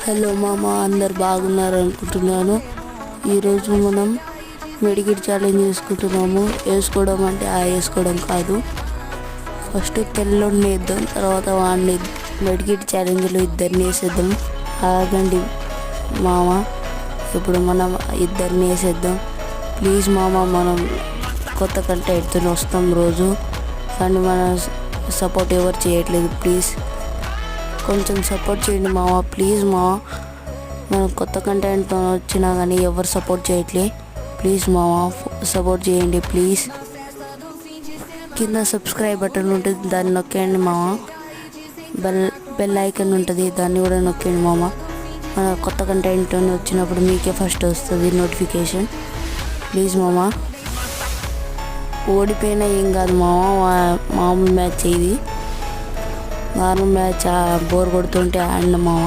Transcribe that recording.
Hello మామ, అందరు బాగున్నారు అనుకుంటున్నాను. ఈరోజు మనం మెడికిట్ ఛాలెంజ్ వేసుకుంటున్నాము. వేసుకోవడం అంటే వేసుకోవడం కాదు, ఫస్ట్ తెల్లోడిని వేద్దాం, తర్వాత వాడిని మెడికిట్ ఛాలెంజ్లో ఇద్దరిని వేసేద్దాం. ఆగండి మామ, ఇప్పుడు మనం ఇద్దరిని వేసేద్దాం. ప్లీజ్ మామ, మనం కొత్త కంటెంట్తో వస్తాం రోజు, కానీ మన సపోర్ట్ ఎవరు చేయట్లేదు. ప్లీజ్ కొంచెం సపోర్ట్ చేయండి మామ, ప్లీజ్ మామ. మనం కొత్త కంటెంట్తో వచ్చినా కానీ ఎవరు సపోర్ట్ చేయట్లే. ప్లీజ్ మామ, సపోర్ట్ చేయండి ప్లీజ్. కింద సబ్స్క్రైబ్ బటన్ ఉంటుంది, దాన్ని నొక్కండి మామ. బెల్ ఐకాన్ ఉంటుంది, దాన్ని కూడా నొక్కండి మామ. మన కొత్త కంటెంట్ వచ్చినప్పుడు మీకే ఫస్ట్ వస్తుంది నోటిఫికేషన్. ప్లీజ్ మామ. ఓడిపోయినా ఏం కాదు మామ, మామూలు మ్యాచ్ ఇది. నార్మల్ మ్యాచ్ బోర్ కొడుతుంటే ఆడిన మామ.